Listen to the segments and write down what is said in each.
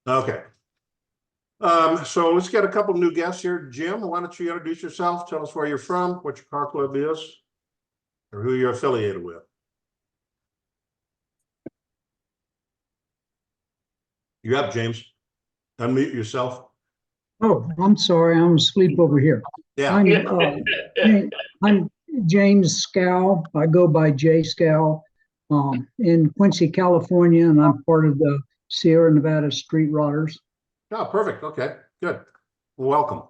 Okay. So let's get a couple new guests here. Jim, why don't you introduce yourself? Tell us where you're from, what your car club is, or who you're affiliated with. You up, James? Unmute yourself. Oh, I'm sorry, I'm asleep over here. Yeah. I'm James Scow. I go by J Scow in Quincy, California, and I'm part of the Sierra Nevada Street Rodders. Oh, perfect. Okay, good. Welcome.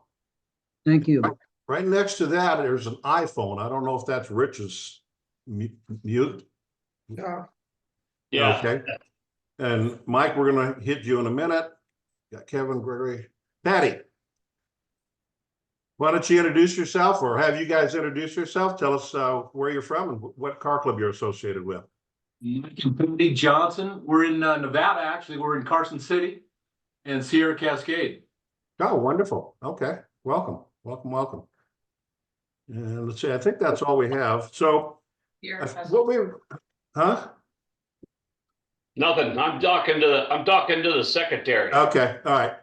Thank you. Right next to that, there's an iPhone. I don't know if that's Rich's mute. Yeah. Okay. And Mike, we're going to hit you in a minute. Got Kevin, Gregory, Patty. Why don't you introduce yourself, or have you guys introduce yourself? Tell us where you're from and what car club you're associated with. Mike and Patty Johnson. We're in Nevada, actually. We're in Carson City and Sierra Cascade. Oh, wonderful. Okay. Welcome. Welcome. And let's see, I think that's all we have. So what we, huh? Nothing. I'm talking to the secretary. Okay, all right.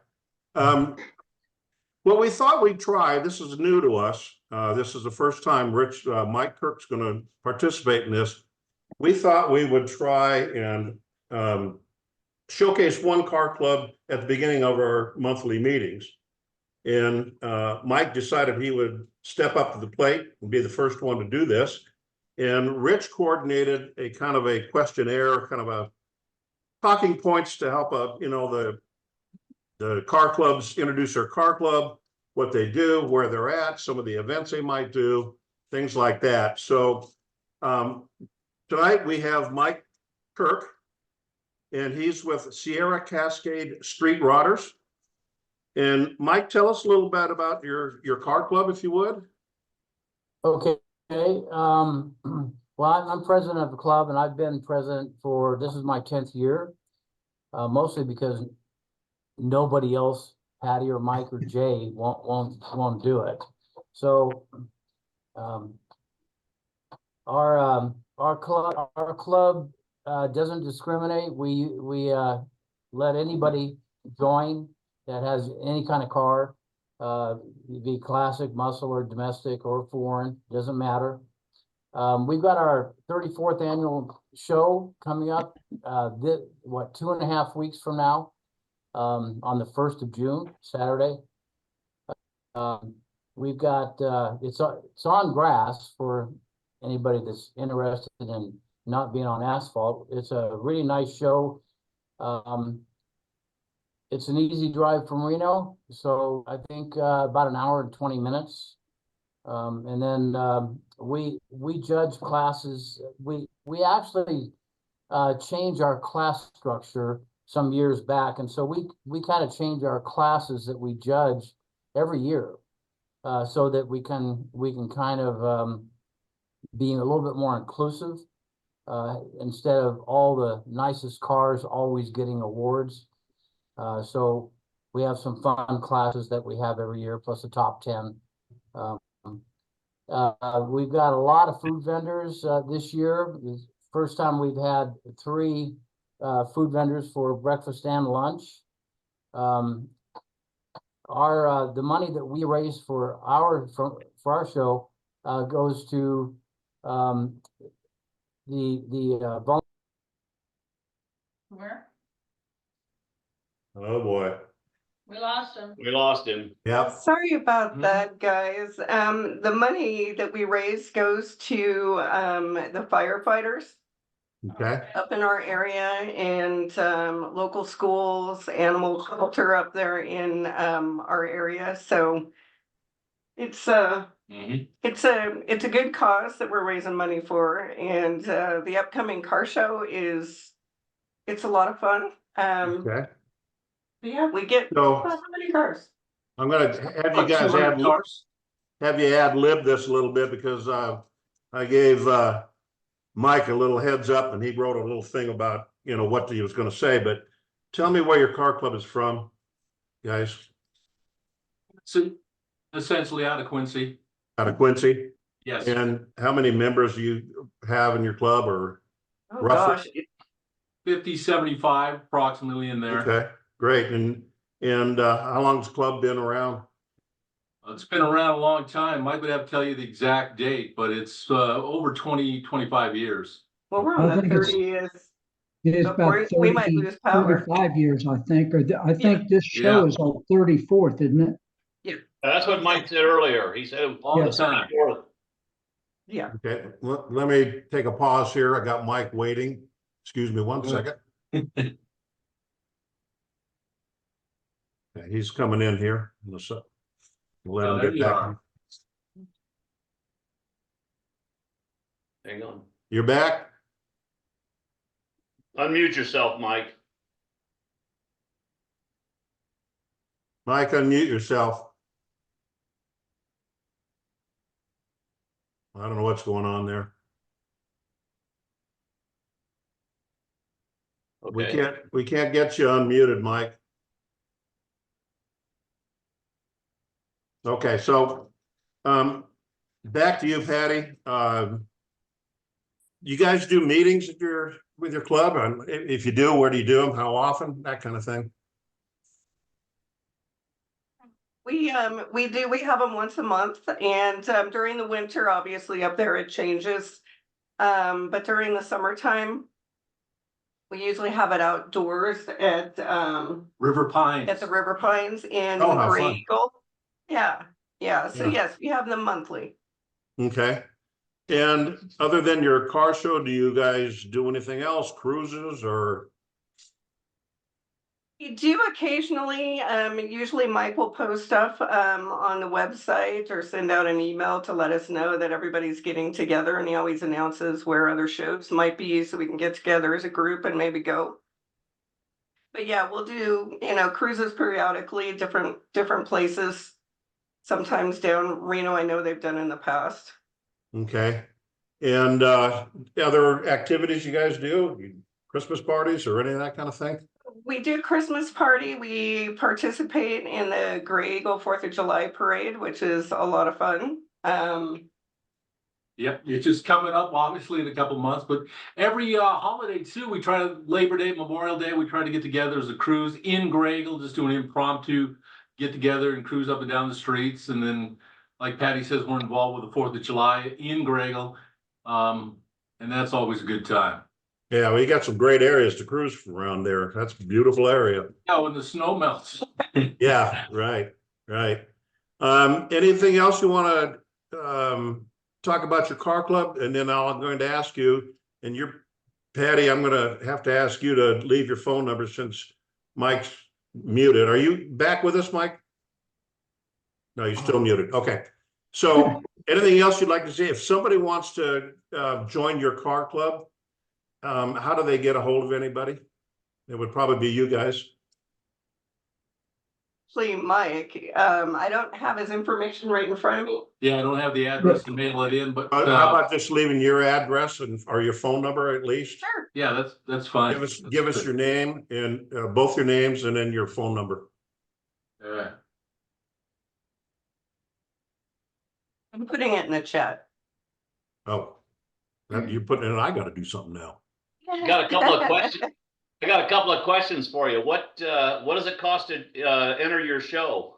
What we thought we'd try, this is new to us. This is the first time Mike Kirk's going to participate in this. We thought we would try and showcase one car club at the beginning of our monthly meetings. And Mike decided he would step up to the plate and be the first one to do this. And Rich coordinated a kind of a questionnaire, kind of a talking points to help the car clubs introduce their car club, what they do, where they're at, some of the events they might do, things like that. So tonight we have Mike Kirk, and he's with Sierra Cascade Street Rodders. And Mike, tell us a little bit about your car club, if you would. Okay. Well, I'm president of the club, and I've been president this is my 10th year, mostly because nobody else, Patty or Mike or Jay, won't do it. So, our club doesn't discriminate. We let anybody join that has any kind of car, be classic, muscle, or domestic, or foreign, doesn't matter. We've got our 34th annual show coming up, 2.5 weeks from now, on the 1st of June, Saturday. We've got, it's on grass for anybody that's interested in not being on asphalt. It's a really nice show. It's an easy drive from Reno, so I think about an hour and 20 minutes. And then we judge classes. We actually changed our class structure some years back, and so we kind of change our classes that we judge every year, so that we can kind of be a little bit more inclusive, instead of all the nicest cars always getting awards. So we have some fun classes that we have every year, plus the top 10. We've got a lot of food vendors this year. It's the first time we've had 3 food vendors for breakfast and lunch. The money that we raise for our show goes to the Where? Oh boy. We lost him. We lost him. Yeah. Sorry about that, guys. The money that we raise goes to the firefighters Okay. up in our area, and local schools, animal shelter up there in our area. So it's a good cause that we're raising money for, and the upcoming car show it's a lot of fun. Okay. Yeah, we get So how many cars? I'm going to have you guys ad lib this a little bit, because I gave Mike a little heads up, and he wrote a little thing about what he was going to say. But tell me where your car club is from, guys. So essentially out of Quincy. Out of Quincy. Yes. And how many members do you have in your club, or Oh roughly? gosh, 50, 75 approximately in there. Okay. great. And how long's the club been around? It's been around a long time. Mike would have to tell you the exact date, but it's over 25 years. Well, we're I on the think it's- 30th. It is But about we might 30, lose power. 35 years, I think, I think this show Yeah. is on 34th, isn't it? That's what Mike said earlier. He said. All Yes. the time. Yeah. Okay, let me take a pause here. I got Mike waiting. Excuse me one second. Okay, he's coming in here. Let's let Oh, him there get you back. are. Hang on. You're back? Unmute yourself, Mike. Mike, unmute yourself. I don't know what's going on there. Okay. We can't get you unmuted, Mike. Okay, so back to you, Patty. You guys do meetings with your club? And if you do, where do you do them? How often? That kind of thing. We have them once a month, and during the winter, obviously up there it changes. But during the summertime, we usually have it outdoors at River Pines. the River Pines in Oh, how Gray fun. Eagle. Yeah, so Yeah. yes, we have them monthly. Okay. And other than your car show, do you guys do anything else? Cruises or? We do occasionally, usually Mike will post stuff on the website or send out an email to let us know that everybody's getting together, and he always announces where other shows might be so we can get together as a group and maybe go. But yeah, we'll do, cruises periodically, different places. Sometimes down Reno, I know they've done in the past. Okay. And other activities you guys do? Christmas parties or any of that kind of thing? We do Christmas party. We participate in the Gray Eagle 4th of July parade, which is a lot of fun. Yep, it's just coming up, obviously, in a couple months, but every holiday too, we try to, Labor Day, Memorial Day, we try to get together as a cruise in Gray Eagle, just do an impromptu get together and cruise up and down the streets. And then, like Patty says, we're involved with the 4th of July in Gray Eagle. And that's always a good time. Yeah, well, you got some great areas to cruise from around there. That's a beautiful area. Yeah, when the snow melts. Yeah, right. Anything else you want to talk about your car club? And then I'm going to ask you, and Patty, I'm going to have to ask you to leave your phone number since Mike's muted. Are you back with us, Mike? No, you're still muted. Okay. So anything else you'd like to say? If somebody wants to join your car club, how do they get a hold of anybody? It would probably be you guys. Actually, Mike, I don't have his information right in front of me. Yeah, I don't have the address to mail it in, but How about just leaving your address or your phone number at least? Sure. yeah, that's fine. Give us your name and both your names and then your phone number. Yeah. I'm putting it in the chat. Oh, you're putting it in. I got to do something now. Got a couple of questions. I got a couple of questions for you. What does it cost to enter your show?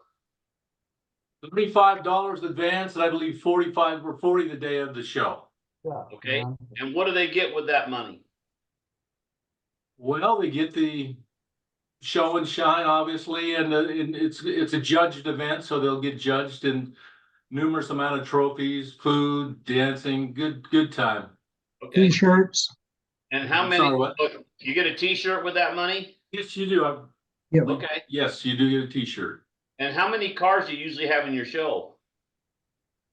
$35 advance, and I believe 45 or 40 the day of the show. Yeah. Okay. yeah. And what do they get with that money? Well, they get the show and shine, obviously, and it's a judged event, so they'll get judged in numerous amount of trophies, food, dancing, good time. Okay. T-shirts. And how I'm many? sorry, what? You get a T-shirt with that money? Yes, you do. Yeah. Okay. Yes, you do get a T-shirt. And how many cars do you usually have in your show?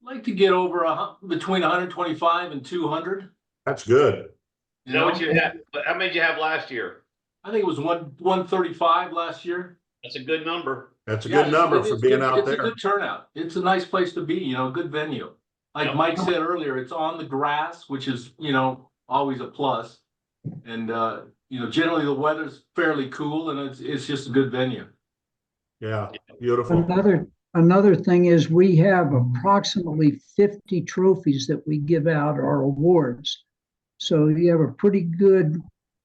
I'd like to get over between 125 and 200. That's good. Is that what you had? How many did you have last year? I think it was 135 last year. That's a good number. That's a Yeah, good number it for is being good. out It's a there. good turnout. It's a nice place to be, good venue. Like Yep. Mike said earlier, it's on the grass, which is, always a plus. And, generally the weather's fairly cool and it's just a good venue. Yeah, beautiful. Another thing is we have approximately 50 trophies that we give out, our awards. So you have a pretty good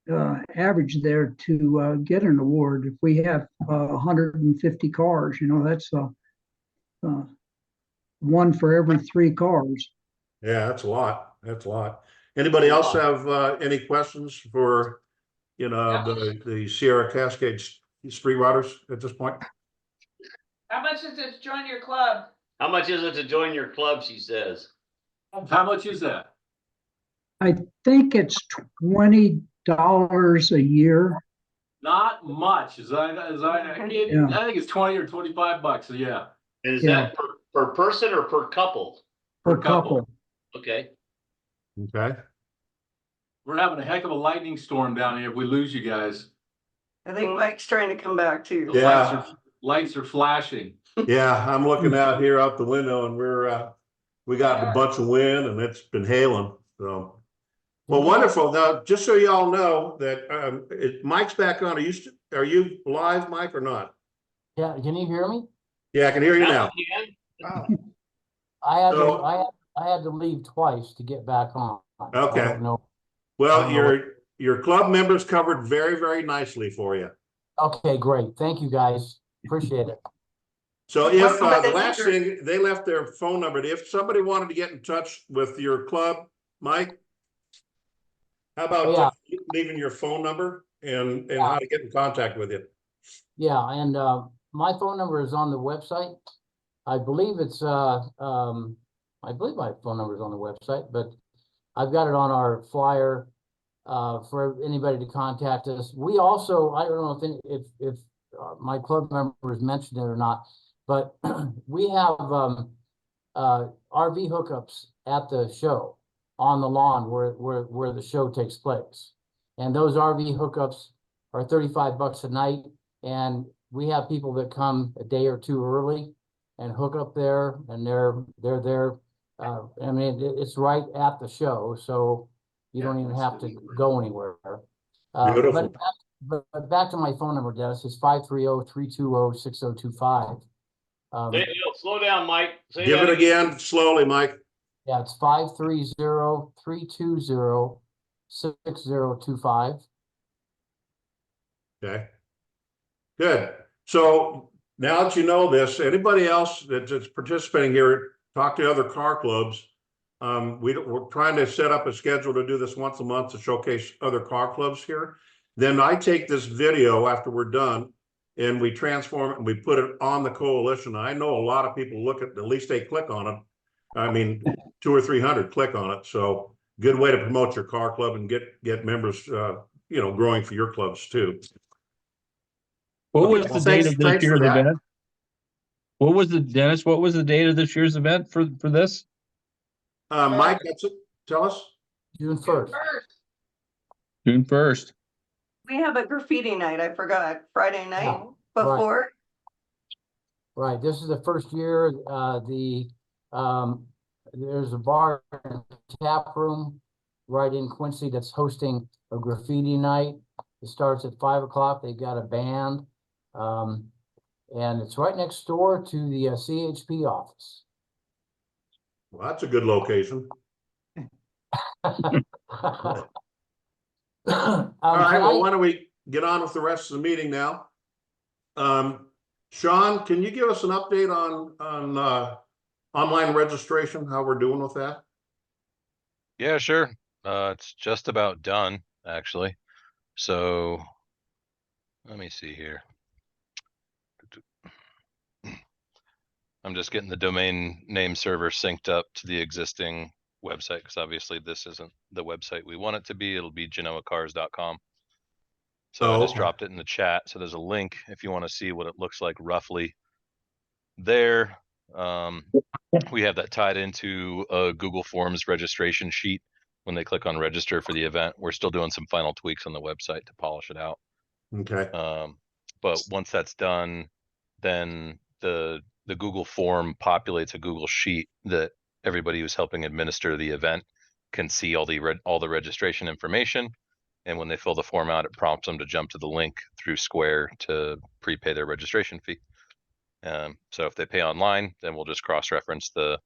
average there to get an award. If we have 150 cars, that's one for every 3 cars. Yeah, that's a lot. That's a lot. Anybody else have any questions for, the Sierra Cascades Street Riders at this point? How much is it to join your club? How much is it to join your club, she says? How much is that? I think it's $20 a year. Not much, I think it's 20 or 25 bucks, so yeah. And is Yeah. that per person or per couple? Per Per couple. couple. Okay. Okay. We're having a heck of a lightning storm down here if we lose you guys. I think Mike's trying to come back too. Yeah. Lights are flashing. Yeah, I'm looking out here out the window and we got a bunch of wind and it's been hailing, so. Well, wonderful. Now, just so y'all know that, Mike's back on. Are you live, Mike, or not? Yeah, can you hear me? Yeah, I can hear you now. I had So- to, I had to leave twice to get back on. Okay. I don't know. Well, your club members covered very, very nicely for you. Okay, great. Thank you, guys. Appreciate it. So if, Well, the last thing, they left their phone number. If somebody wanted to get in touch with your club, Mike, how about Yeah. just leaving your phone number and how to get in contact with you? Yeah, and my phone number is on the website. I believe it's I believe my phone number is on the website, but I've got it on our flyer for anybody to contact us. We also, I don't know if my club members mentioned it or not, but we have RV hookups at the show on the lawn where the show takes place. And those RV hookups are 35 bucks a night. And we have people that come a day or two early and hook up there, and they're there. I mean, it's right at the show, so you don't even have to go anywhere. Beautiful. But back to my phone number, Dennis, it's 530-320-6025. Slow down, Mike. Say Give that it again slowly, Mike. Yeah, it's 530-320-6025. Okay. Good. So now that you know this, anybody else that's participating here, talk to other car clubs. We're trying to set up a schedule to do this once a month to showcase other car clubs here. Then I take this video after we're done and we transform it and we put it on the coalition. I know a lot of people look at least they click on it. I mean, 200 or 300 click on it. So good way to promote your car club and get members, growing for your clubs too. What was Okay, the well, date thanks- of this thanks for year's that. event? What was Dennis, what was the date of this year's event for this? Mike, that's it. Tell us. June 1st. First, June 1st. We have a graffiti night, I forgot, Friday night Yeah, before. Right, this is the first year, there's a bar and tap room right in Quincy that's hosting a graffiti night. It starts at 5 o'clock, they've got a band, and it's right next door to the CHP office. Well, that's a good location. All All right, well, why don't we get on with the rest of the meeting now? Sean, can you give us an update on online registration, how we're doing with that? Yeah, sure. It's just about done, actually. So let me see here. I'm just getting the domain name server synced up to the existing website because obviously this isn't the website we want it to be. It'll be genoacars.com. So I just okay. dropped it in the chat. So there's a link if you want to see what it looks like roughly there. We have that tied into a Google Forms registration sheet. When they click on register for the event, we're still doing some final tweaks on the website to polish it out. Okay, But once that's done, then the Google form populates a Google sheet that everybody who's helping administer the event can see all the registration information. And when they fill the form out, it prompts them to jump to the link through Square to prepay their registration fee. So if they pay online, then we'll just cross-reference the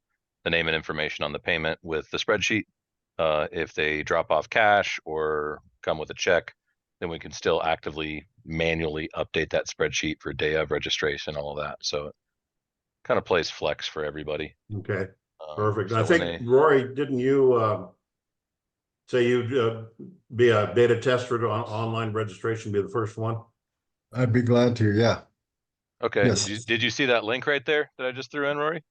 name and information on the payment with the spreadsheet. If they drop off cash or come with a check, then we can still actively manually update that spreadsheet for day of registration, all of that. So it kind of plays flex for everybody. Okay, Um, perfect. so I when think, Rory, didn't you say you'd be a beta tester to online registration, be the first one? I'd be glad to, yeah. Okay, Yes. did you see that link right there that I just threw in, Rory?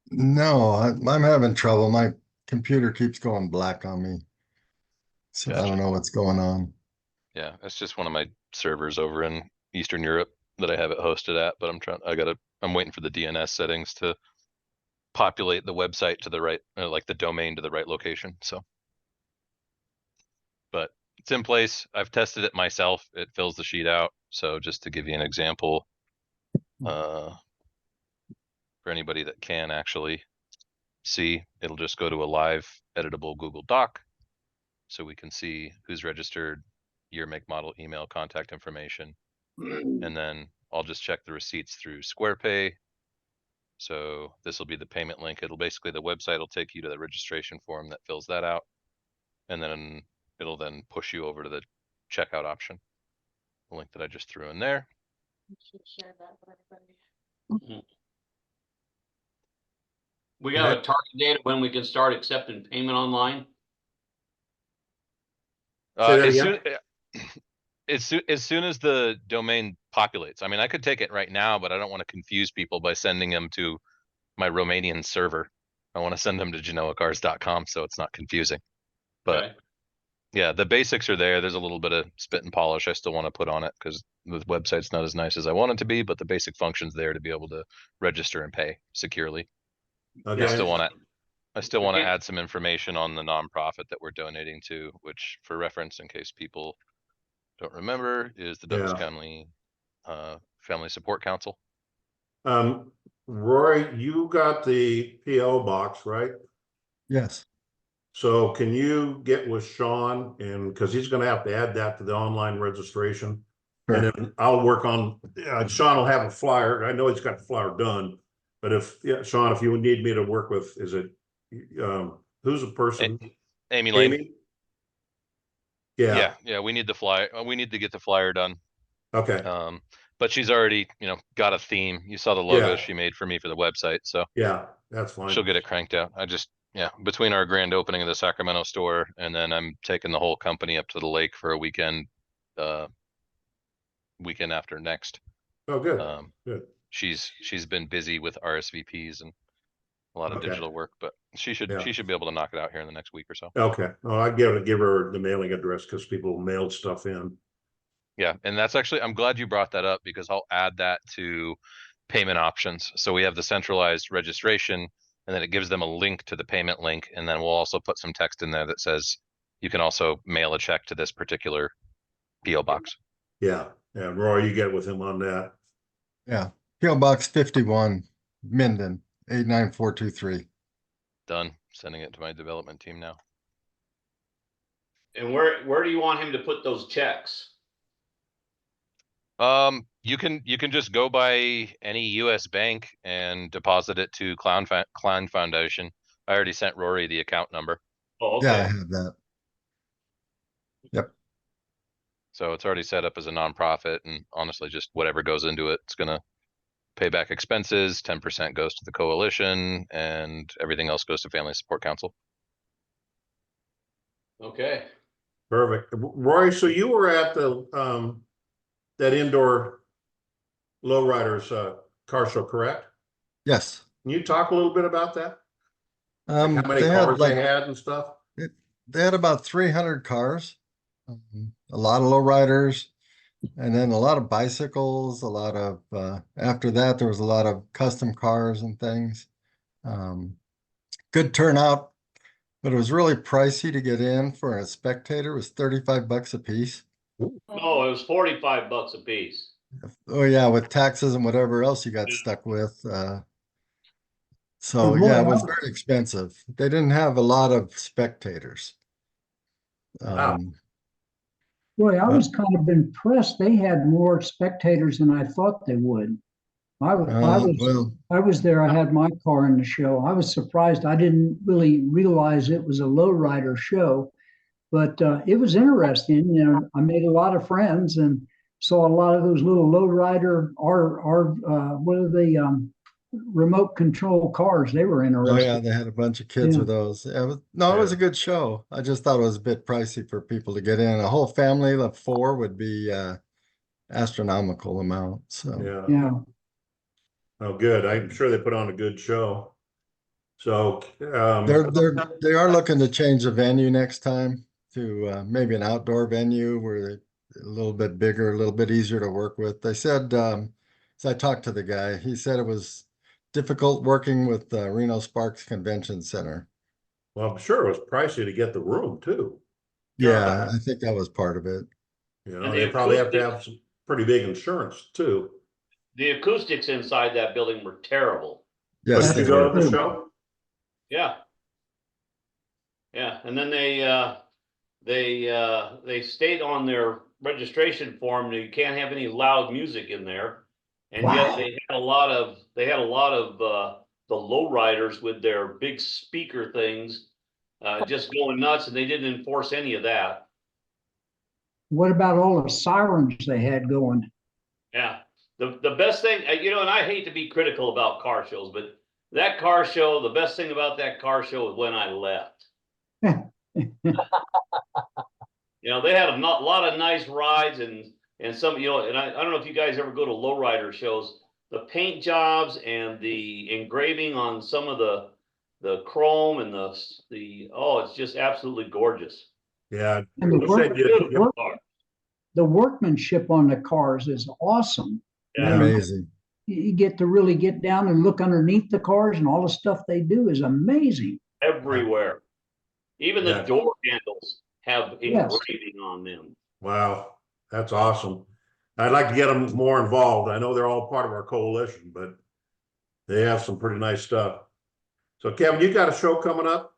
No, I'm having trouble. My computer keeps going black on me. So I Gotcha. don't know what's going on. Yeah, that's just one of my servers over in Eastern Europe that I have it hosted at, but I'm waiting for the DNS settings to populate the website to the right, like the domain to the right location. So, but it's in place. I've tested it myself. It fills the sheet out. So just to give you an example, for anybody that can actually see, it'll just go to a live editable Google Doc. So we can see who's registered, year, make, model, email, contact information. And then I'll just check the receipts through SquarePay. So this will be the payment link. It'll basically, the website will take you to the registration form that fills that out. And then it'll then push you over to the checkout option. The link that I just threw in there. Share that with everybody. We got a target date when we can start accepting payment online. Say that As again? as soon as the domain populates. I mean, I could take it right now, but I don't want to confuse people by sending them to my Romanian server. I want to send them to genoacars.com so it's not confusing. But Okay. yeah, the basics are there. There's a little bit of spit and polish I still want to put on it because the website's not as nice as I want it to be, but the basic function's there to be able to register and pay securely. Okay. I still want to Okay. add some information on the nonprofit that we're donating to, which for reference, in case people don't remember, is the Douglas Yeah. County Family Support Council. Rory, you got the PO box, right? Yes. So can you get with Sean and, because he's gonna have to add that to the online registration. And Sure. then I'll work on, Sean will have a flyer. I know he's got the flyer done. But if, yeah, Sean, if you would need me to work with, is it, who's the person? Amy Lane. Amy? Yeah, Yeah, we need the flyer. We need to get the flyer done. okay, But she's already, got a theme. You saw the logo Yeah. she made for me for the website, so yeah, that's fine. she'll get it cranked out. Between our grand opening of the Sacramento store and then I'm taking the whole company up to the lake for a weekend, weekend after next. Oh, good, Good. She's been busy with RSVPs and a lot of Okay. digital work, but she should Yeah. be able to knock it out here in the next week or so. Okay, well, I give her the mailing address because people mailed stuff in. Yeah, and that's actually, I'm glad you brought that up because I'll add that to payment options. So we have the centralized registration and then it gives them a link to the payment link. And then we'll also put some text in there that says you can also mail a check to this particular PO box. Yeah, Roy, you get with him on that. Yeah. PO Box 51, Minden, 89423. Done. Sending it to my development team now. And where do you want him to put those checks? You can just go by any US bank and deposit it to Klein Foundation. I already sent Rory the account number. Oh, okay. Yeah, I have that. Yep. So it's already set up as a nonprofit and honestly, just whatever goes into it, it's gonna pay back expenses, 10% goes to the coalition and everything else goes to Family Support Council. Okay. Perfect. Roy, so you were at the, that indoor lowriders, car show, correct? Yes. Can you talk a little bit about that? Like how many They had cars they had and stuff? they had about 300 cars, a lot of lowriders, and then a lot of bicycles, a lot of, after that, there was a lot of custom cars and things. Good turnout, but it was really pricey to get in for a spectator. It was 35 bucks a piece. No, it was 45 bucks a piece. Oh yeah, with taxes and whatever else you got stuck with. So Well, yeah, it was Roy, very expensive. They didn't have a lot of spectators. Wow. Roy, I was kind of impressed. They had more spectators than I thought they would. Well, I was there. I had my car in the show. I was surprised. I didn't really realize it was a lowrider show. But it was interesting. You know, I made a lot of friends and saw a lot of those little lowrider or what are the remote control cars? They were Oh interesting. yeah, they had a bunch of kids Yeah. with those. No, it was a good show. I just thought it was a bit pricey for people to get in. A whole family of 4 would be astronomical amount. So Yeah. Yeah. Oh, good. I'm sure they put on a good show. So, they are looking to change the venue next time to maybe an outdoor venue where they a little bit bigger, a little bit easier to work with. They said, as I talked to the guy, he said it was difficult working with the Reno Sparks Convention Center. well, I'm sure it was pricey to get the room too. Yeah, I think that was part of it. You know, And they the probably have to acoustics- have some pretty big insurance too. The acoustics inside that building were terrible. Yes, Did they you go were. to the show? Yeah. Yeah, and then they stayed on their registration form that you can't have any loud music in there. And yet Wow. they had a lot of the lowriders with their big speaker things just going nuts, and they didn't enforce any of that. What about all the sirens they had going? Yeah. The best thing, you know, and I hate to be critical about car shows, but that car show, the best thing about that car show is when I left. You know, they had a lot of nice rides and some, you know, and I don't know if you guys ever go to lowrider shows, the paint jobs and the engraving on some of the chrome and oh, it's just absolutely gorgeous. Yeah. And the You said you- the workmanship on the cars is awesome. Yeah. Amazing. You get to really get down and look underneath the cars, and all the stuff they do is amazing. Everywhere. Even the Yeah. door handles have Yes. engraving on them. Wow, that's awesome. I'd like to get them more involved. I know they're all part of our coalition, but they have some pretty nice stuff. So Kevin, you got a show coming up?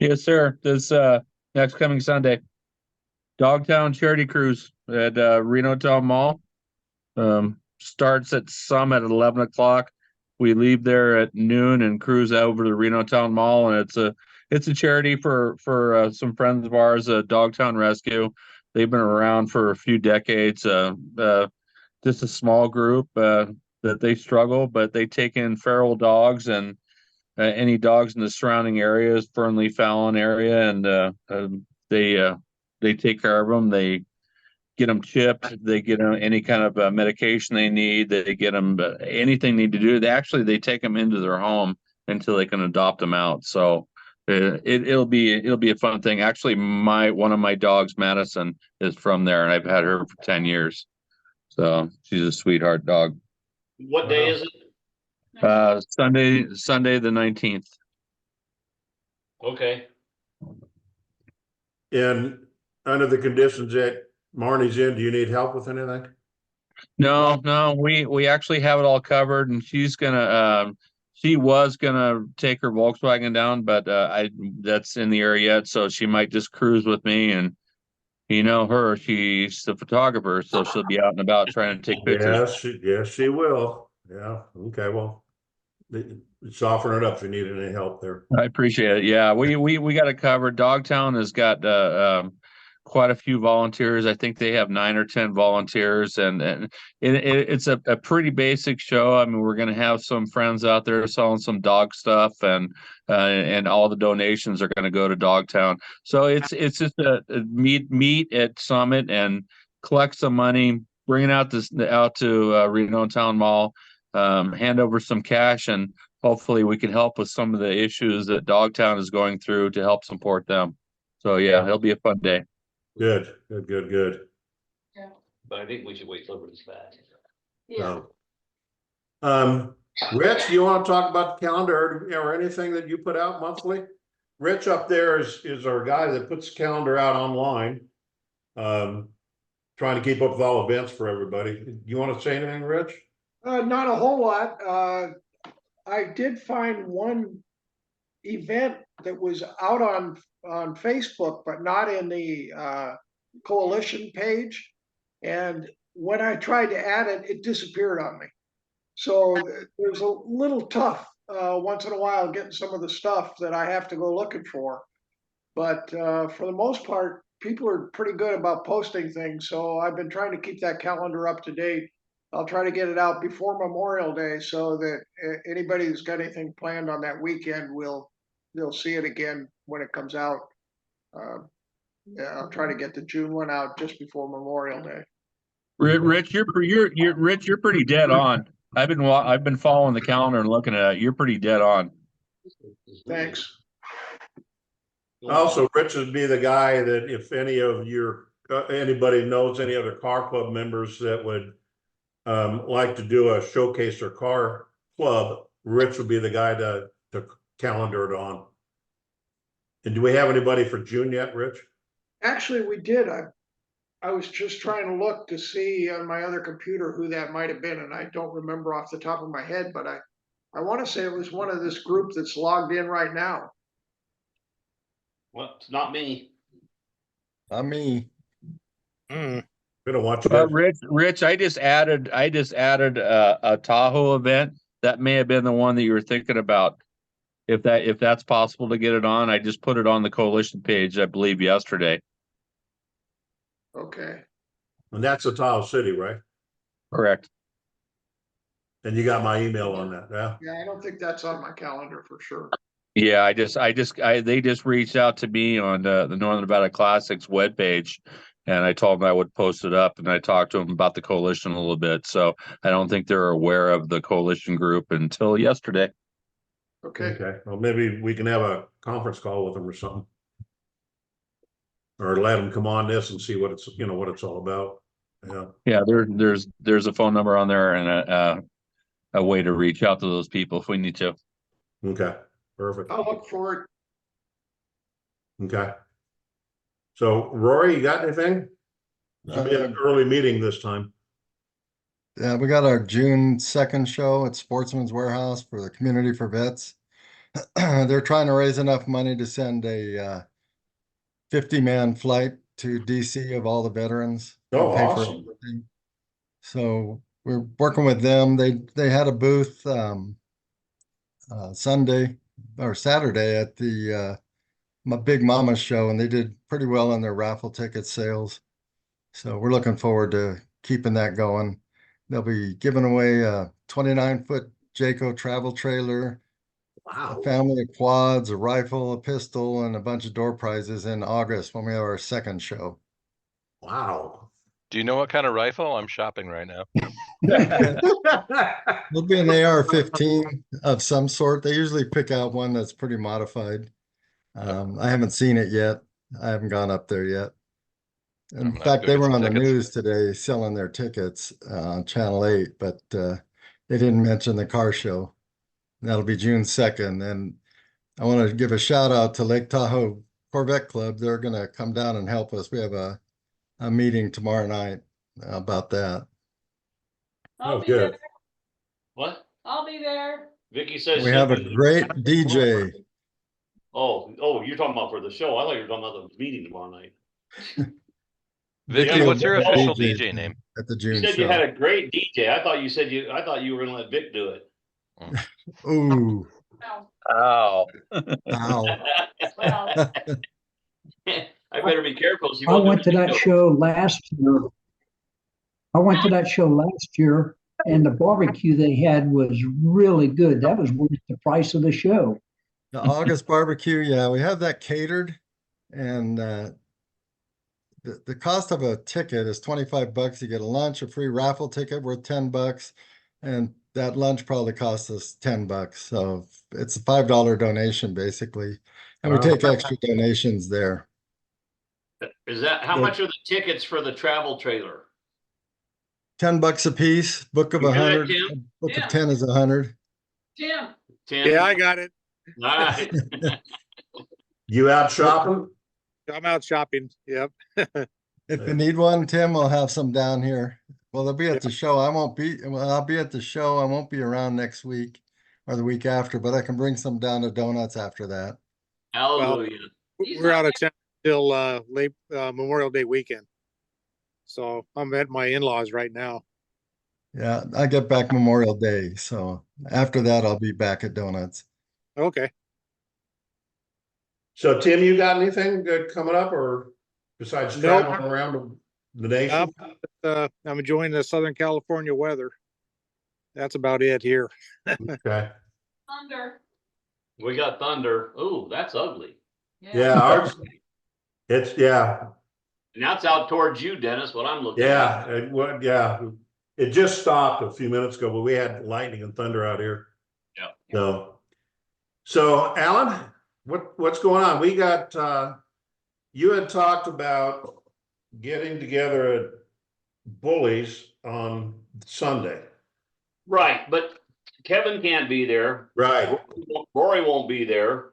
Yes, sir. This next coming Sunday. Dogtown Charity Cruise at Reno Town Mall. Starts at Summit at 11 o'clock. We leave there at noon and cruise over to Reno Town Mall, and it's a charity for some friends of ours, Dogtown Rescue. They've been around for a few decades. Just a small group that they struggle, but they take in feral dogs and any dogs in the surrounding areas, Fernley, Fallon area, and they take care of them. They get them chipped. They get them any kind of medication they need. They get them anything they need to do. They take them into their home until they can adopt them out. So it'll be a fun thing. Actually, one of my dogs, Madison, is from there, and I've had her for 10 years. So she's a sweetheart dog. What day is it? Sunday the 19th. Okay. And under the conditions that Marnie's in, do you need help with anything? No, we actually have it all covered, and she was gonna take her Volkswagen down, but that's in the air yet, so she might just cruise with me. And you know her, she's the photographer, so she'll be out and about trying to take pictures. Yes, she will. Yeah, okay, well, soften it up if you need any help there. I appreciate it. Yeah, we got it covered. Dogtown has got quite a few volunteers. I think they have 9 or 10 volunteers, and it's a pretty basic show. I mean, we're going to have some friends out there selling some dog stuff, and all the donations are going to go to Dogtown. So it's just a meet at Summit and collect some money, bring it out to Reno Town Mall, hand over some cash, and hopefully we can help with some of the issues that Dogtown is going through to help support them. So yeah, it'll be a fun day. Good. But I think we should wait till it's back. Yeah. Rich, do you want to talk about the calendar or anything that you put out monthly? Rich up there is our guy that puts the calendar out online. Trying to keep up with all events for everybody. Do you want to say anything, Rich? Not a whole lot. I did find one event that was out on Facebook, but not in the coalition page. And when I tried to add it, it disappeared on me. So there's a little tough once in a while getting some of the stuff that I have to go looking for. But for the most part, people are pretty good about posting things. So I've been trying to keep that calendar up to date. I'll try to get it out before Memorial Day so that anybody who's got anything planned on that weekend they'll see it again when it comes out. Yeah, I'll try to get the June one out just before Memorial Day. Rich, you're pretty dead on. I've been following the calendar and looking at it. You're pretty dead on. Thanks. Also, Rich would be the guy that if any of anybody knows any other car club members that would like to do a showcase their car club, Rich would be the guy to calendar it on. And do we have anybody for June yet, Rich? Actually, we did. I was just trying to look to see on my other computer who that might have been, and I don't remember off the top of my head, but I want to say it was one of this group that's logged in right now. Well, it's not me. Not me. Gonna watch that. Rich, I just added a Tahoe event. That may have been the one that you were thinking about. If that's possible to get it on, I just put it on the coalition page, I believe, yesterday. Okay. And that's the Tahoe City, right? Correct. And you got my email on that, yeah? Yeah, I don't think that's on my calendar for sure. Yeah, they just reached out to me on the Northern Nevada Classics webpage, and I told them I would post it up, and I talked to them about the coalition a little bit. So I don't think they're aware of the coalition group until yesterday. Okay. Okay, well, maybe we can have a conference call with them or something. Or let them come on this and see what it's, what it's all about. Yeah. Yeah, there's a phone number on there and a way to reach out to those people if we need to. Okay, perfect. I'll look for it. Okay. So Rory, you got anything? It'll be an early meeting this time. Yeah, we got our June 2nd show at Sportsman's Warehouse for the Community for Vets. They're trying to raise enough money to send a 50-man flight to DC of all the veterans. Oh, Pay for awesome. everything. So we're working with them. They had a booth Sunday or Saturday at the Big Mama show, and they did pretty well on their raffle ticket sales. So we're looking forward to keeping that going. They'll be giving away a 29-foot Jayco travel trailer, Wow. a family of quads, a rifle, a pistol, and a bunch of door prizes in August when we have our 2nd show. Wow. Do you know what kind of rifle? I'm shopping right now. It'll be an AR-15 of some sort. They usually pick out one that's pretty modified. I haven't seen it yet. I haven't gone up there yet. In fact, they were on the news today selling their tickets on Channel 8, but they didn't mention the car show. That'll be June 2nd. And I want to give a shout out to Lake Tahoe Corvette Club. They're going to come down and help us. We have a meeting tomorrow night about that. I'll Oh, be good. there. What? I'll be there. Vicky says. We have a great DJ. Oh, you're talking about for the show. I thought you were talking about the meeting tomorrow night. Vicky, will what's your be official DJ name? at the You June said show? you had a great DJ. I thought you were gonna let Vic do it. Ooh, No. Oh. ow. Well, I better be careful. She I won't do went to it. that show last year. And the barbecue they had was really good. That was worth the price of the show. The August barbecue, yeah, we have that catered, and the cost of a ticket is $25. You get a lunch, a free raffle ticket worth $10, and that lunch probably costs us $10. So it's a $5 donation basically, and we Wow. take extra donations there. Is that how Yeah. much are the tickets for the travel trailer? $10 a piece. Book of You got it, 100. Tim? A book Yeah. of 10 is 100. Tim, 10? Yeah, I got it. All right. You out shopping? I'm out shopping. Yep. If you need one, Tim, we'll have some down here. Well, they'll be at the show. I'll be at the show. I won't be around next week or the week after, but I can bring some down to donuts after that. Hallelujah. We're out of town till late Memorial Day weekend. So I'm at my in-laws right now. Yeah, I get back Memorial Day. So after that, I'll be back at donuts. Okay. So Tim, you got anything good coming up or besides Nope. traveling around the nation? I'm enjoying the Southern California weather. That's about it here. Okay. Thunder. We got thunder. Ooh, that's ugly. Yeah, ours, it's, yeah, And that's out towards you, Dennis, what I'm looking yeah, at. yeah. It just stopped a few minutes ago, but we had lightning and thunder out here. Yeah. So Alan, what's going on? We got, you had talked about getting together at Bullies on Sunday. Right, but Kevin can't be there. Right. Rory won't be there.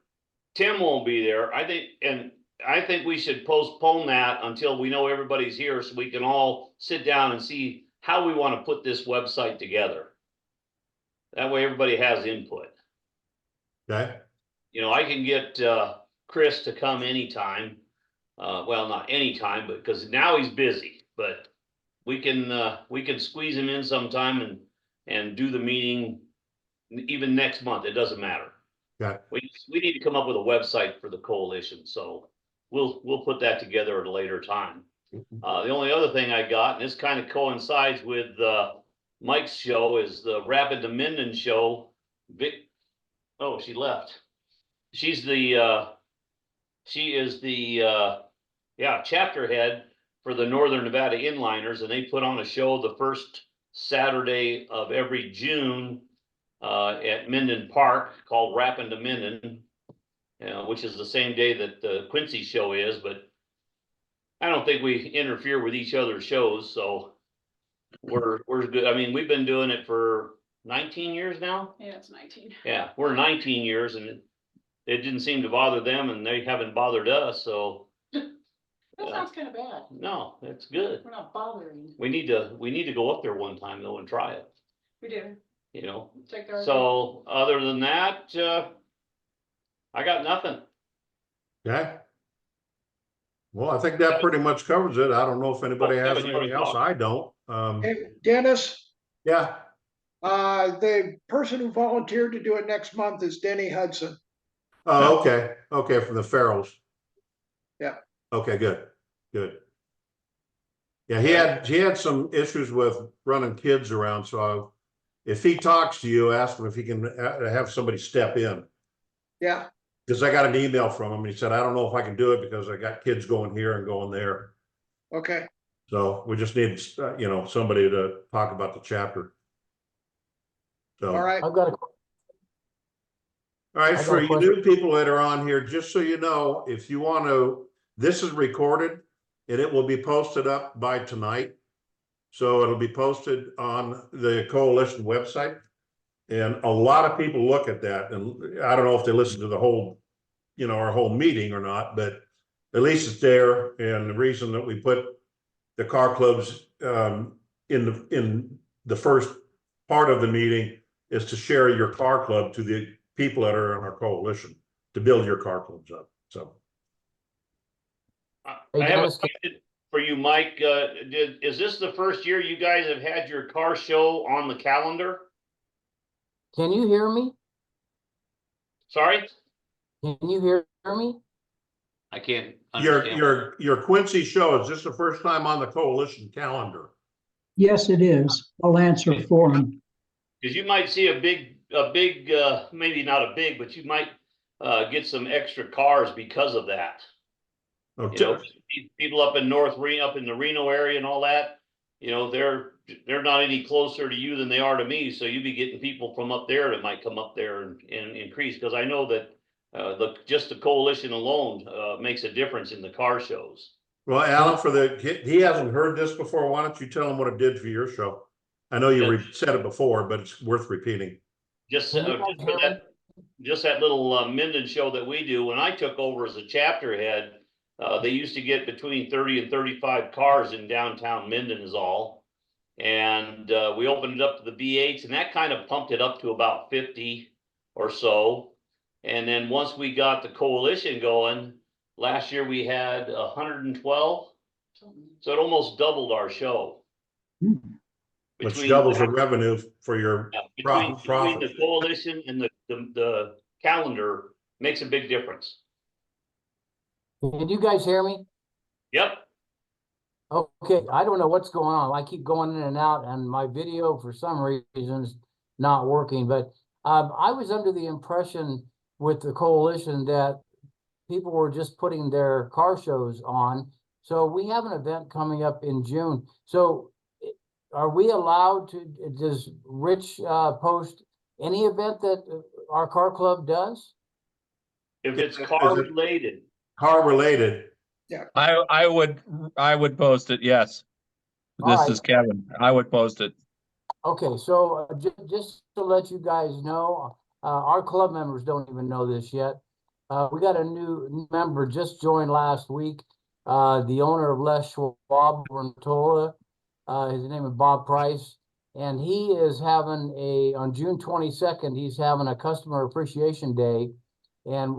Tim won't be there. I think we should postpone that until we know everybody's here so we can all sit down and see how we want to put this website together. That way everybody has input. Okay. You know, I can get Chris to come anytime. Well, not anytime, but because now he's busy, but we can squeeze him in sometime and do the meeting even next month. It doesn't matter. Yeah. We need to come up with a website for the coalition, so we'll put that together at a later time. The only other thing I got, and this kind of coincides with Mike's show, is the Rapid to Minden show. Oh, she left. She is the chapter head for the Northern Nevada Inliners, and they put on a show the first Saturday of every June at Minden Park called Rapid to Minden, which is the same day that the Quincy show is, but I don't think we interfere with each other's shows, so we're good. I mean, we've been doing it for 19 years now. Yeah, it's 19. Yeah, we're 19 years, and it didn't seem to bother them, and they haven't bothered us, so. That sounds kind of bad. No, it's good. We're not bothering. We need to go up there one time though and try it, We do. you know? Take our. So other than that, I got nothing. Okay. Well, I think that pretty much covers it. I don't know if anybody has anything else. I don't. Hey, Dennis, Yeah. the person who volunteered to do it next month is Denny Hudson. Oh, okay. Okay, from the Farrells. Yeah. Okay, good. Yeah, he had some issues with running kids around, so if he talks to you, ask him if he can have somebody step in. Yeah, Because I got an email from him and he said, I don't know if I can do it because I got kids going here and going there. okay. So we just need, somebody to talk about the chapter. So, All right. I've got a, all right, I got for a you question. new people that are on here, just so you know, if you want to, this is recorded and it will be posted up by tonight. So it'll be posted on the coalition website. And a lot of people look at that, and I don't know if they listen to the whole, our whole meeting or not, but at least it's there. And the reason that we put the car clubs in the first part of the meeting is to share your car club to the people that are in our coalition, to build your car clubs up. So Hey, I have a Dennis, question for you, Mike. Is this the first year you guys have had your car show on the calendar? can you hear me? Sorry? Can you hear me? I can't understand. your Quincy show, is this the first time on the coalition calendar? Yes, it is. I'll answer for him. Because you might see a big, maybe not a big, but you might get some extra cars because of that. Oh, You know, people up in up in the Reno area and all that, they're not any closer to you than they are to me. So you'd be getting people from up there that might come up there and increase. Because I know that just the coalition alone makes a difference in the car shows. Well, Alan, he hasn't heard this before. Why don't you tell him what it did for your show? I know you said it before, but it's worth repeating. Just Can you guys for hear me? just that little Minden show that we do. When I took over as a chapter head, they used to get between 30 and 35 cars in downtown Minden is all. And we opened it up to the B8s, and that kind of pumped it up to about 50 or so. And then once we got the coalition going, last year we had 112. So it almost doubled our show. Which doubles the revenue for your between profit. the coalition and the calendar makes a big difference. Can you guys hear me? Yep. Okay, I don't know what's going on. I keep going in and out and my video for some reasons not working, but I was under the impression with the coalition that people were just putting their car shows on. So we have an event coming up in June. So are we allowed to, does Rich post any event that our car club does? If it's Is car it- related, Car related. I would post it, yes. All This right. is Kevin. I would post it. Okay, so just to let you guys know, our club members don't even know this yet. We got a new member just joined last week. The owner of Les Schwab in Tola, his name is Bob Price, and he is having on June 22nd, he's having a customer appreciation day, and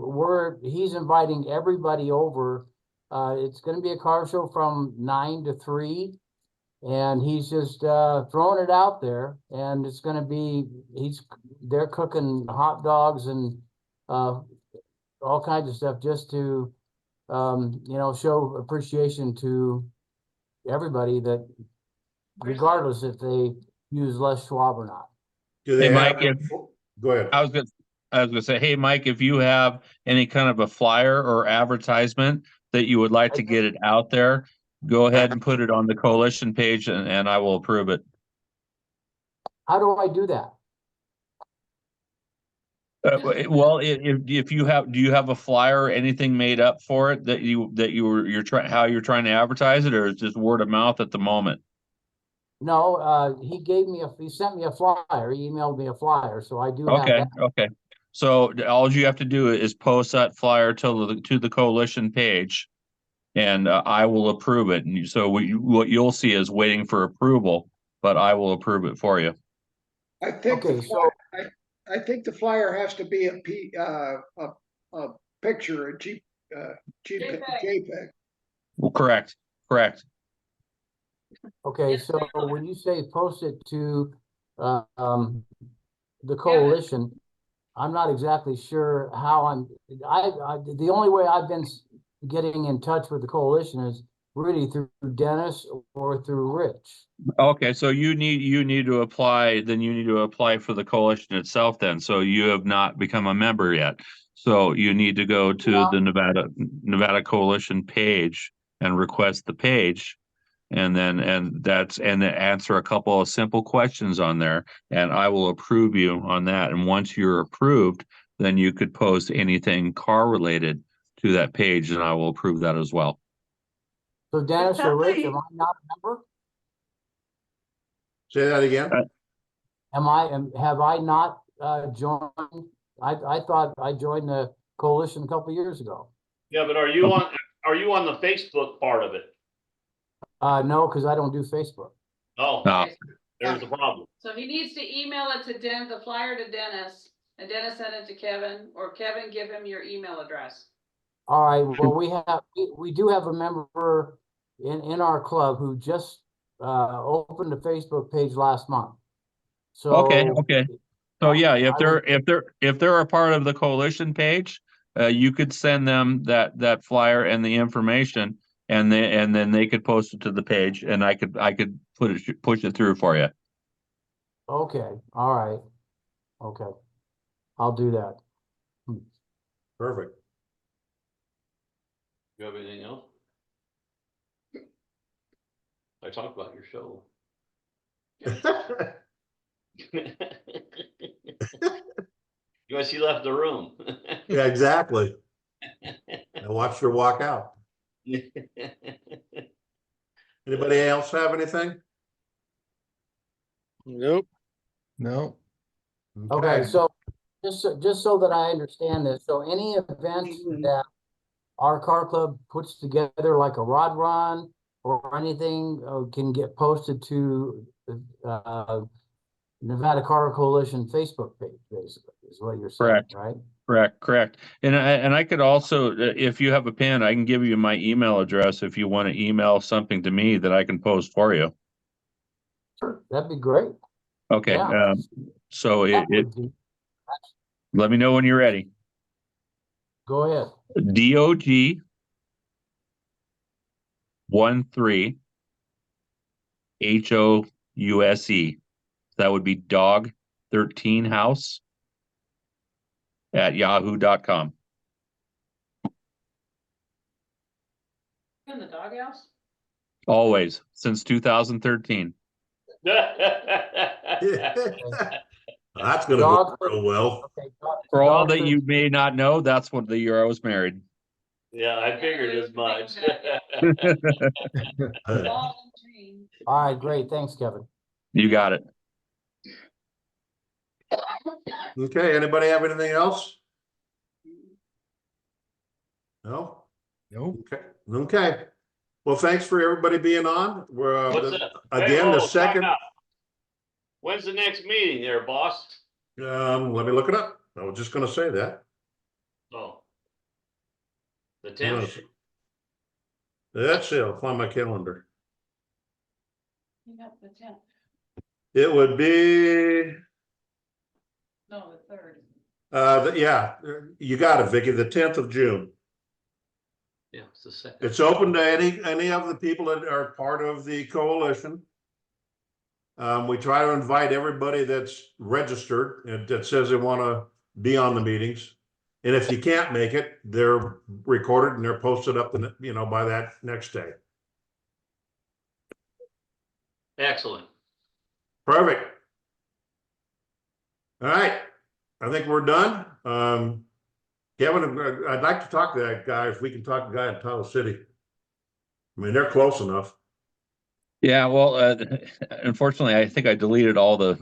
he's inviting everybody over. It's going to be a car show from 9 to 3. And he's just throwing it out there, and it's going to be they're cooking hot dogs and all kinds of stuff just to show appreciation to everybody, that regardless if they use Les Schwab or not. Do they Hey, have? Mike, Go ahead. I was gonna say, hey, Mike, if you have any kind of a flyer or advertisement that you would like to get it out there, go ahead and put it on the coalition page and I will approve it. How do I do that? Well, if you have, do you have a flyer or anything made up for it that you're trying, how you're trying to advertise it, or is it just word of mouth at the moment? No, he sent me a flyer. He emailed me a flyer, so I do have Okay, that. okay. So all you have to do is post that flyer to the coalition page, and I will approve it. And so what you'll see is waiting for approval, but I will approve it for you. I think Okay, so I think the flyer has to be a picture, a JPEG. Well, correct. okay, so when you say post it to the coalition, I'm not exactly sure how the only way I've been getting in touch with the coalition is really through Dennis or through Rich. Okay, so you need to apply, then you need to apply for the coalition itself then. So you have not become a member yet. So you need to go to the Nevada Coalition page and request the page. And then answer a couple of simple questions on there, and I will approve you on that. And once you're approved, then you could post anything car related to that page, and I will approve that as well. So Dennis or Rich, am I not a member? Say that again. Have I not joined? I thought I joined the coalition a couple years ago. yeah, but are you on the Facebook part of it? No, because I don't do Facebook. Oh, Okay. there's the problem. So he needs to email it to the flyer to Dennis, and Dennis send it to Kevin, or Kevin give him your email address. All right, well, we do have a member in our club who just opened a Facebook page last month. So Okay. So yeah, if they're a part of the coalition page, you could send them that flyer and the information, and then they could post it to the page, and I could push it through for you. Okay, all right. Okay, I'll do that. Perfect. You have anything else? I talked about your show. You guys, she left the room. Yeah, exactly. I watched her walk out. Anybody else have anything? Nope. No, Okay, so just so that I understand this, so any event that our car club puts together, like a rod run or anything, can get posted to Nevada Car Coalition Facebook page, basically, is what you're saying, right? Correct. And I could also, if you have a pen, I can give you my email address if you want to email something to me that I can post for you. Sure, that'd be great. Okay. Yeah. So That would be- let me know when you're ready. Go ahead. DOG HOUSE. That would be dog 13 house at yahoo.com. In the doghouse? Always since 2013. That's gonna Dog go real well. Okay, For all dog that you may not know, that's what the year I was married. Yeah, I figured as much. Ball and chain. All right, great. Thanks, Kevin. You got it. Okay, anybody have anything else? No? Nope. Okay, okay. Well, thanks for everybody being on. We're, What's that? again, the Hey, oh, second, time out. When's the next meeting there, boss? let me look it up. I was just gonna say that. Oh. The Hang on a 10th? sec. That's it, I'll find my calendar. You got the 10th. It would be, No, the 3rd. yeah, you got it, Vicky, the 10th of June. Yeah, it's the 2nd. It's open to any of the people that are part of the coalition. We try to invite everybody that's registered and that says they want to be on the meetings. And if you can't make it, they're recorded and they're posted up, by that next day. Excellent. Perfect. All right, I think we're done. Kevin, I'd like to talk to that guy, if we can talk to the guy in Tahoe City. I mean, they're close enough. Yeah, well, unfortunately, I think I deleted all the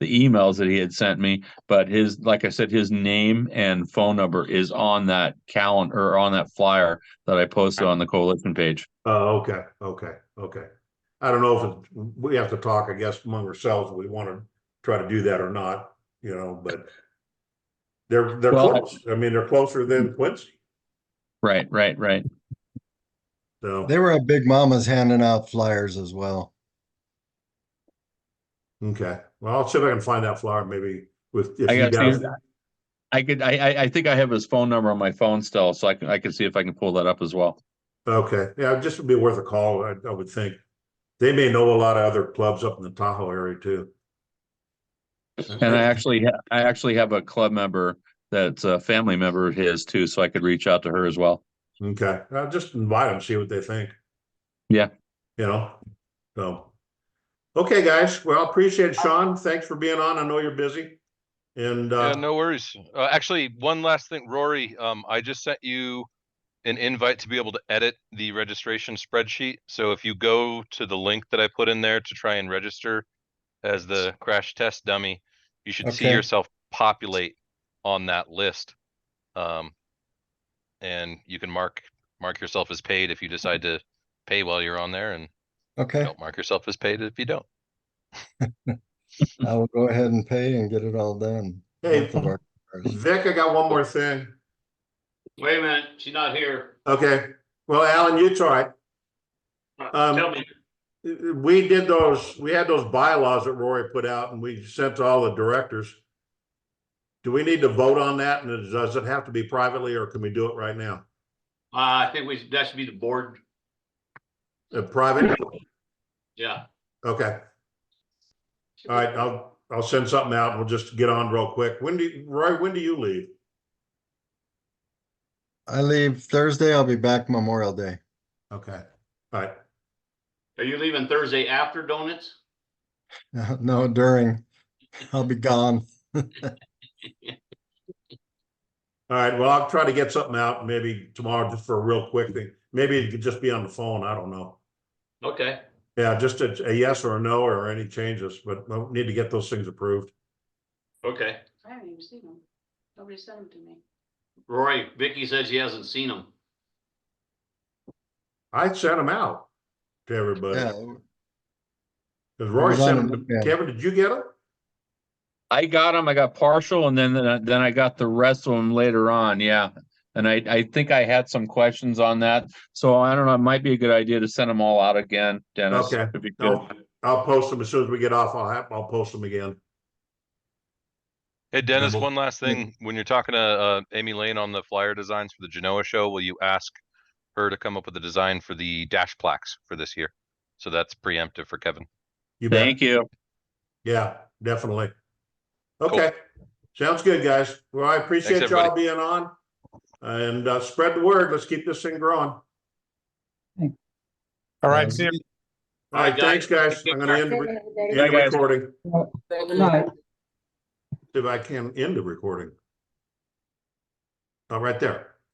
the emails that he had sent me. But like I said, his name and phone number is on that calendar or on that flyer that I posted on the coalition page. Oh, okay. I don't know if we have to talk, I guess, among ourselves. We want to try to do that or not, but they're Well, close. I mean, they're closer than Quincy. Right. So, They were at Big Mama's handing out flyers as well. okay. Well, I'll see if I can find that flyer maybe if I you got guys. I think I have his phone number on my phone still, so I can see if I can pull that up as well. Okay. Yeah, it just would be worth a call, I would think. They may know a lot of other clubs up in the Tahoe area too. And I actually have a club member that's a family member of his too, so I could reach out to her as well. Okay. I'll just invite them, see what they think. Yeah. So. Okay, guys. Well, appreciate it, Sean. Thanks for being on. I know you're busy. And Yeah, no worries. Actually, one last thing, Rory, I just sent you an invite to be able to edit the registration spreadsheet. So if you go to the link that I put in there to try and register as the crash test dummy, you should see Okay. yourself populate on that list. And you can mark yourself as paid if you decide to pay while you're on there, and Okay, don't mark yourself as paid if you don't. I will go ahead and pay and get it all done. Hey, Both of our cars. Vic, I got one more thing. Wait a minute, she's not here. Okay. Well, Alan, you try it. Tell me. We had those bylaws that Rory put out and we sent to all the directors. Do we need to vote on that? And does it have to be privately or can we do it right now? I think that should be the board. Private? Yeah. Okay. All right. I'll send something out and we'll just get on real quick. Roy, when do you leave? I leave Thursday. I'll be back Memorial Day. Okay. All right. Are you leaving Thursday after donuts? No, during. I'll be gone. All right. Well, I'll try to get something out maybe tomorrow just for a real quick thing. Maybe it could just be on the phone. I don't know. Okay. Yeah, just a yes or a no or any changes, but we'll need to get those things approved. Okay. I haven't even seen them. Nobody sent them to me. Rory, Vicky says she hasn't seen them. I sent them out to everybody. Yeah. Because Rory It was on sent the them. weekend. Kevin, did you get them? I got them. I got partial, and then I got the rest of them later on. Yeah, and I think I had some questions on that. So I don't know. It might be a good idea to send them all out again, Dennis. Okay. If you could. I'll post them as soon as we get off. I'll post them again. Hey, Dennis, Double. one last thing. When you're talking to Amy Lane on the flyer designs for the Genoa show, will you ask her to come up with a design for the dash plaques for this year. So that's preemptive for Kevin. You bet. Thank you. Yeah, definitely. Okay, sounds good, guys. Well, I appreciate Thanks, y'all everybody. being on. And spread the word. Let's keep this thing growing. All right, see you. All right, thanks, guys. I'm gonna end Good, the everybody. end the guys. recording. Thank Good you. night. If I can end the recording. Oh, right there.